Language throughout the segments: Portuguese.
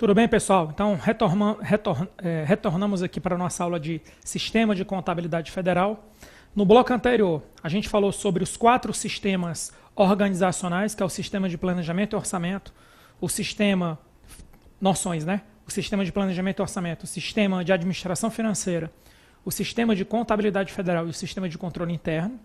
Tudo bem, pessoal? Então, retornamos aqui para a nossa aula de Sistema de Contabilidade Federal. No bloco anterior, a gente falou sobre os 4 sistemas organizacionais, que é o Sistema de Planejamento e Orçamento, o Sistema... Noções, né? O Sistema de Planejamento e Orçamento, o Sistema de Administração Financeira, o Sistema de Contabilidade Federal e o Sistema de Controle Interno.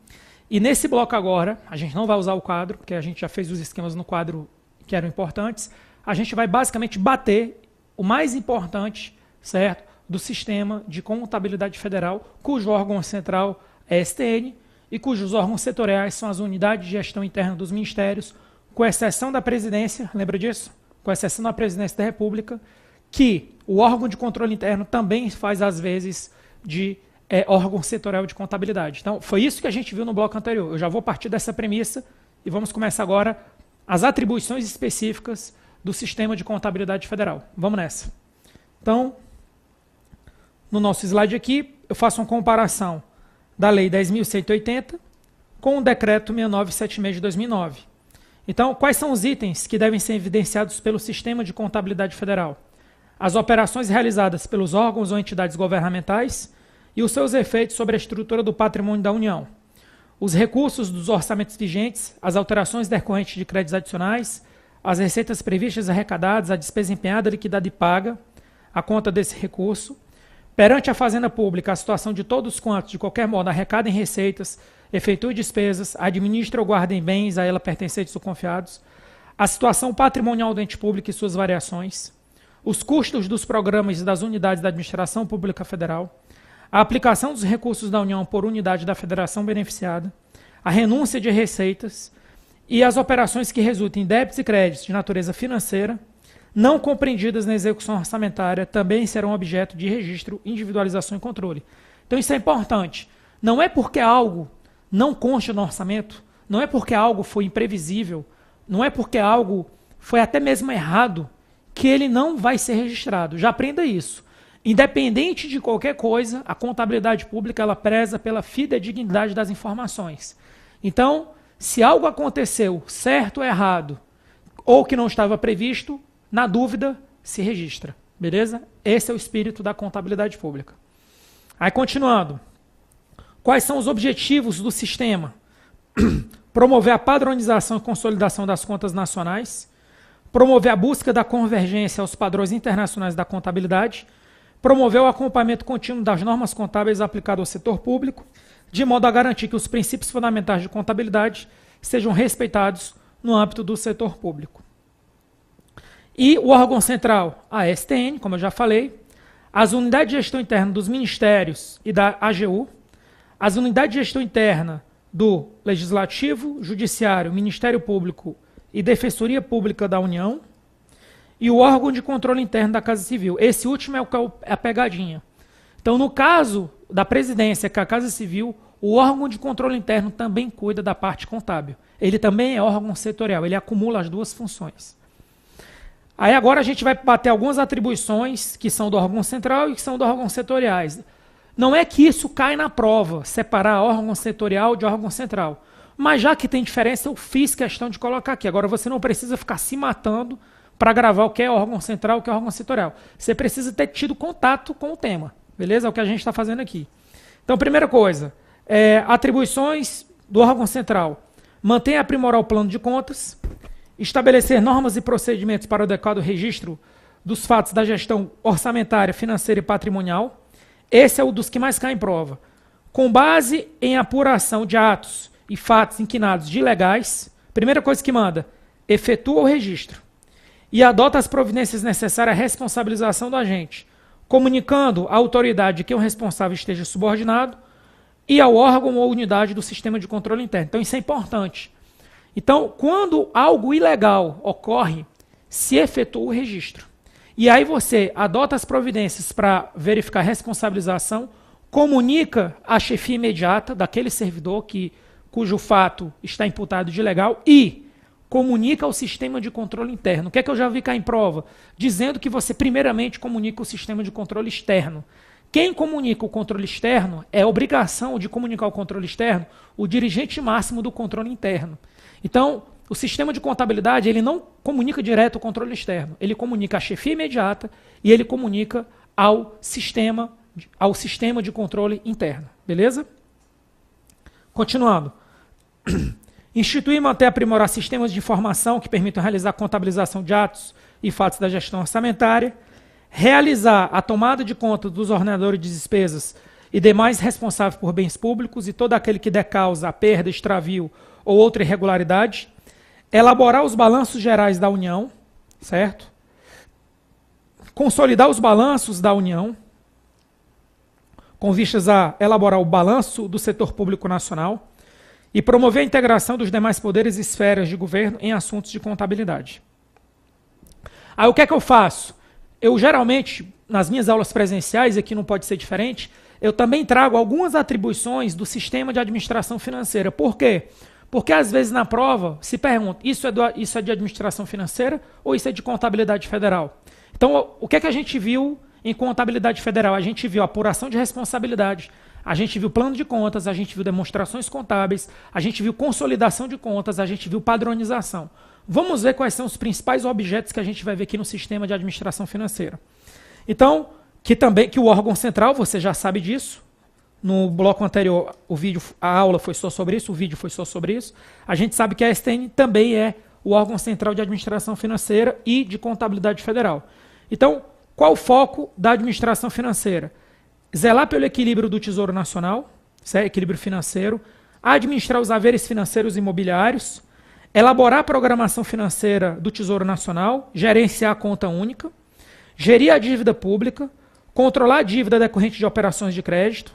E nesse bloco agora, a gente não vai usar o quadro, porque a gente já fez os esquemas no quadro que eram importantes. A gente vai basicamente bater o mais importante, certo, do Sistema de Contabilidade Federal, cujo órgão central é STN e cujos órgãos setoriais são as unidades de gestão interna dos ministérios, com exceção da presidência, lembra disso? Com exceção da presidência da República, que o órgão de controle interno também faz, às vezes, de órgão setorial de contabilidade. Então, foi isso que a gente viu no bloco anterior. Eu já vou partir dessa premissa e vamos começar agora as atribuições específicas do Sistema de Contabilidade Federal. Vamos nessa. Então, no nosso slide aqui, eu faço uma comparação da Lei 10.180 com o Decreto 6976 de 2009. Então, quais são os itens que devem ser evidenciados pelo Sistema de Contabilidade Federal? As operações realizadas pelos órgãos ou entidades governamentais e os seus efeitos sobre a estrutura do patrimônio da União. Os recursos dos orçamentos vigentes, as alterações decorrentes de créditos adicionais, as receitas previstas e arrecadadas, a despesa empenhada, liquidada e paga, a conta desse recurso. Perante a Fazenda Pública, a situação de todos quantos, de qualquer modo, arrecadem receitas, efetuem despesas, administram ou guardem bens a ela pertencentes ou confiados, a situação patrimonial do ente público e suas variações, os custos dos programas e das unidades da Administração Pública Federal, a aplicação dos recursos da União por unidade da Federação beneficiada, a renúncia de receitas e as operações que resultem em débitos e créditos de natureza financeira, não compreendidas na execução orçamentária, também serão objeto de registro, individualização e controle. Então isso é importante. Não é porque algo não consta no orçamento, não é porque algo foi imprevisível, não é porque algo foi até mesmo errado, que ele não vai ser registrado. Já aprenda isso. Independente de qualquer coisa, a contabilidade pública ela preza pela fidedignidade das informações. Então, se algo aconteceu certo ou errado, ou que não estava previsto, na dúvida, se registra. Beleza? Esse é o espírito da contabilidade pública. Aí, continuando. Quais são os objetivos do sistema? Promover a padronização e consolidação das contas nacionais, promover a busca da convergência aos padrões internacionais da contabilidade, promover o acompanhamento contínuo das normas contábeis aplicadas ao setor público, de modo a garantir que os princípios fundamentais de contabilidade sejam respeitados no âmbito do setor público. E o órgão central, a STN, como eu já falei, as unidades de gestão interna dos ministérios e da AGU, as unidades de gestão interna do Legislativo, Judiciário, Ministério Público e Defensoria Pública da União, e o órgão de controle interno da Casa Civil. Esse último é a pegadinha. Então, no caso da presidência, que é a Casa Civil, o órgão de controle interno também cuida da parte contábil. Ele também é órgão setorial, ele acumula as duas funções. Aí agora a gente vai bater algumas atribuições que são do órgão central e que são do órgão setoriais. Não é que isso cai na prova, separar órgão setorial de órgão central. Mas já que tem diferença, eu fiz questão de colocar aqui. Agora você não precisa ficar se matando para gravar o que é órgão central e o que é órgão setorial. Você precisa ter tido contato com o tema. Beleza? É o que a gente está fazendo aqui. Então, primeira coisa, atribuições do órgão central. Mantém e aprimorar o plano de contas, estabelecer normas e procedimentos para o adequado registro dos fatos da gestão orçamentária, financeira e patrimonial. Esse é o dos que mais cai em prova. Com base em apuração de atos e fatos inquinados de ilegais, primeira coisa que manda, efetua o registro e adota as providências necessárias à responsabilização do agente, comunicando à autoridade que o responsável esteja subordinado e ao órgão ou unidade do sistema de controle interno. Então, isso é importante. Então, quando algo ilegal ocorre, se efetua o registro. E aí você adota as providências para verificar a responsabilização, comunica à chefia imediata daquele servidor cujo fato está imputado de ilegal e comunica ao sistema de controle interno. O que é que eu já vi cá em prova? Dizendo que você primeiramente comunica o sistema de controle externo. Quem comunica o controle externo é obrigação de comunicar o controle externo o dirigente máximo do controle interno. Então, o sistema de contabilidade ele não comunica direto ao controle externo. Ele comunica à chefia imediata e ele comunica ao sistema de controle interno. Beleza? Continuando. Instituir e manter e aprimorar sistemas de informação que permitam realizar a contabilização de atos e fatos da gestão orçamentária. Realizar a tomada de conta dos ordenadores de despesas e demais responsáveis por bens públicos e todo aquele que dê causa a perda, extravio ou outra irregularidade. Elaborar os balanços gerais da União, certo? Consolidar os balanços da União, com vistas a elaborar o balanço do setor público nacional e promover a integração dos demais poderes e esferas de governo em assuntos de contabilidade. Aí o que é que eu faço? Eu geralmente, nas minhas aulas presenciais, e aqui não pode ser diferente, eu também trago algumas atribuições do sistema de administração financeira. Por quê? Porque às vezes na prova se pergunta, isso é de administração financeira ou isso é de contabilidade federal? Então, o que é que a gente viu em contabilidade federal? A gente viu apuração de responsabilidade, a gente viu plano de contas, a gente viu demonstrações contábeis, a gente viu consolidação de contas, a gente viu padronização. Vamos ver quais são os principais objetos que a gente vai ver aqui no sistema de administração financeira. Então, que o órgão central, você já sabe disso. No bloco anterior, a aula foi só sobre isso, o vídeo foi só sobre isso. A gente sabe que a STN também é o órgão central de administração financeira e de contabilidade federal. Então, qual o foco da administração financeira? Zelar pelo equilíbrio do Tesouro Nacional, equilíbrio financeiro, administrar os haveres financeiros e imobiliários, elaborar a programação financeira do Tesouro Nacional, gerenciar a conta única, gerir a dívida pública, controlar a dívida decorrente de operações de crédito,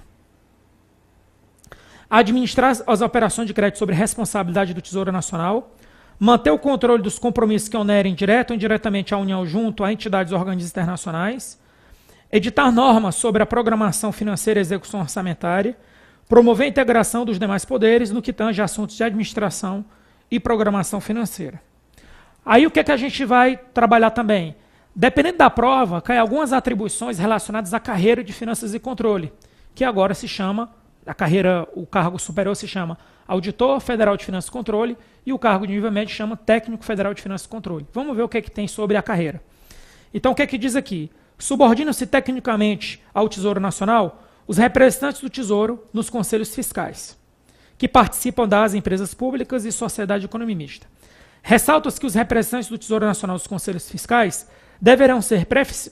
administrar as operações de crédito sobre responsabilidade do Tesouro Nacional, manter o controle dos compromissos que onerem direto ou indiretamente a União junto a entidades e organismos internacionais, editar normas sobre a programação financeira e execução orçamentária, promover a integração dos demais poderes no que tange a assuntos de administração e programação financeira. Aí o que é que a gente vai trabalhar também? Dependendo da prova, cai algumas atribuições relacionadas à carreira de finanças e controle, que agora se chama, o cargo superior se chama Auditor Federal de Finanças e Controle e o cargo de nível médio chama Técnico Federal de Finanças e Controle. Vamos ver o que é que tem sobre a carreira. Então, o que é que diz aqui? Subordinam-se tecnicamente ao Tesouro Nacional os representantes do Tesouro nos conselhos fiscais, que participam das empresas públicas e sociedade de economia mista. Ressalta-se que os representantes do Tesouro Nacional nos conselhos fiscais deverão ser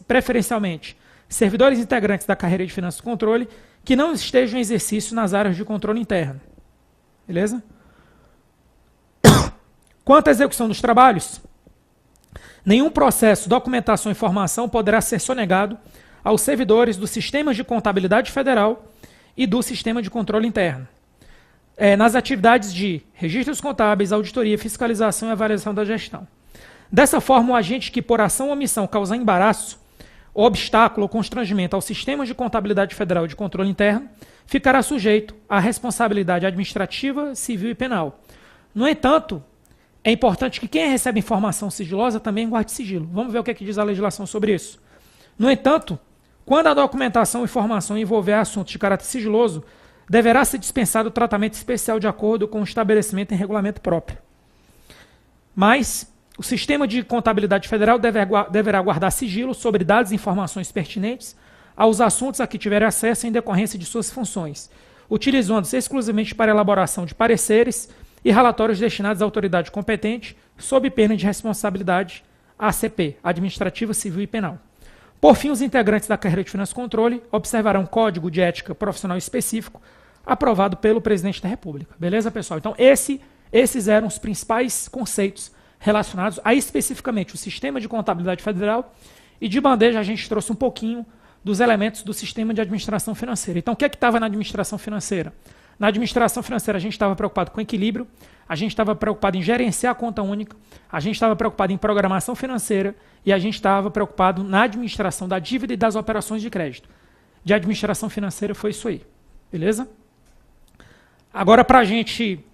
preferencialmente servidores integrantes da carreira de Finanças e Controle que não estejam em exercício nas áreas de controle interno. Beleza? Quanto à execução dos trabalhos, nenhum processo, documentação ou informação poderá ser sonegado aos servidores dos sistemas de contabilidade federal e do sistema de controle interno, nas atividades de registros contábeis, auditoria, fiscalização e avaliação da gestão. Dessa forma, o agente que, por ação ou omissão, causar embaraço, obstáculo ou constrangimento ao sistema de contabilidade federal e de controle interno, ficará sujeito à responsabilidade administrativa, civil e penal. No entanto, é importante que quem recebe informação sigilosa também guarde sigilo. Vamos ver o que é que diz a legislação sobre isso. No entanto, quando a documentação ou informação envolver assuntos de caráter sigiloso, deverá ser dispensado o tratamento especial de acordo com o estabelecimento em regulamento próprio. Mas o sistema de contabilidade federal deverá guardar sigilo sobre dados e informações pertinentes aos assuntos a que tiver acesso em decorrência de suas funções, utilizando-se exclusivamente para a elaboração de pareceres e relatórios destinados à autoridade competente, sob pena de responsabilidade ACP, administrativa, civil e penal. Por fim, os integrantes da carreira de Finanças e Controle observarão código de ética profissional específico aprovado pelo presidente da República. Beleza, pessoal? Então, esses eram os principais conceitos relacionados a especificamente o sistema de contabilidade federal e de bandeja a gente trouxe um pouquinho dos elementos do sistema de administração financeira. Então, o que é que estava na administração financeira? Na administração financeira, a gente estava preocupado com equilíbrio, a gente estava preocupado em gerenciar a conta única, a gente estava preocupado em programação financeira e a gente estava preocupado na administração da dívida e das operações de crédito. De administração financeira foi isso aí. Beleza? Agora, para a gente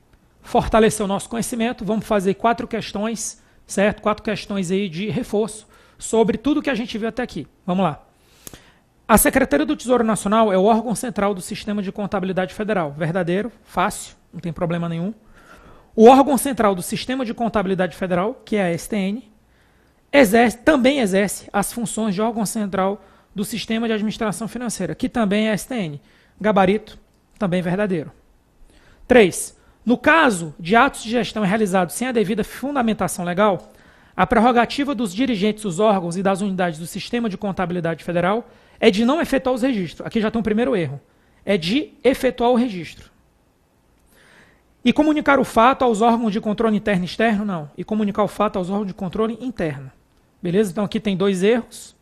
fortalecer o nosso conhecimento, vamos fazer 4 questões, certo? 4 questões aí de reforço sobre tudo que a gente viu até aqui. Vamos lá. A Secretaria do Tesouro Nacional é o órgão central do Sistema de Contabilidade Federal. Verdadeiro, fácil, não tem problema nenhum. O órgão central do Sistema de Contabilidade Federal, que é a STN, também exerce as funções de órgão central do Sistema de Administração Financeira, que também é a STN. Gabarito, também verdadeiro. 3. No caso de atos de gestão realizados sem a devida fundamentação legal, a prerrogativa dos dirigentes dos órgãos e das unidades do Sistema de Contabilidade Federal é de não efetuar os registros. Aqui já tem um primeiro erro. É de efetuar o registro. E comunicar o fato aos órgãos de controle interno e externo? Não. E comunicar o fato aos órgãos de controle interno. Beleza? Então aqui tem 2 erros.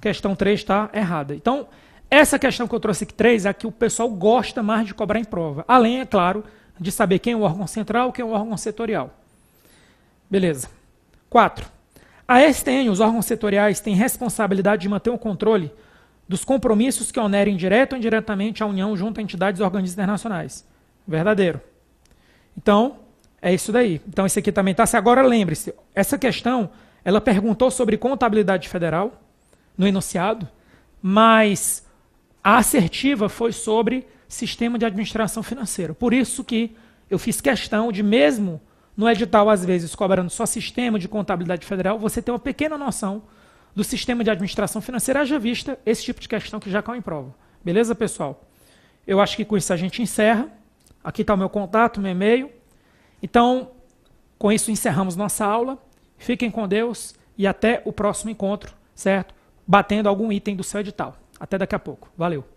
Questão 3 está errada. Então, essa questão que eu trouxe aqui 3 é a que o pessoal gosta mais de cobrar em prova. Além, é claro, de saber quem é o órgão central e quem é o órgão setorial. Beleza. 4. A STN, os órgãos setoriais, têm responsabilidade de manter o controle dos compromissos que onerem direto ou indiretamente a União junto a entidades e organismos internacionais. Verdadeiro. Então, é isso daí. Então, esse aqui também está. Agora, lembre-se, essa questão, ela perguntou sobre contabilidade federal, no enunciado, mas a assertiva foi sobre sistema de administração financeira. Por isso que eu fiz questão de, mesmo no edital, às vezes, cobrando só sistema de contabilidade federal, você ter uma pequena noção do sistema de administração financeira, haja vista esse tipo de questão que já caiu em prova. Beleza, pessoal? Eu acho que com isso a gente encerra. Aqui está o meu contato, meu e-mail. Então, com isso encerramos nossa aula. Fiquem com Deus e até o próximo encontro, certo? Batendo algum item do seu edital. Até daqui a pouco. Valeu!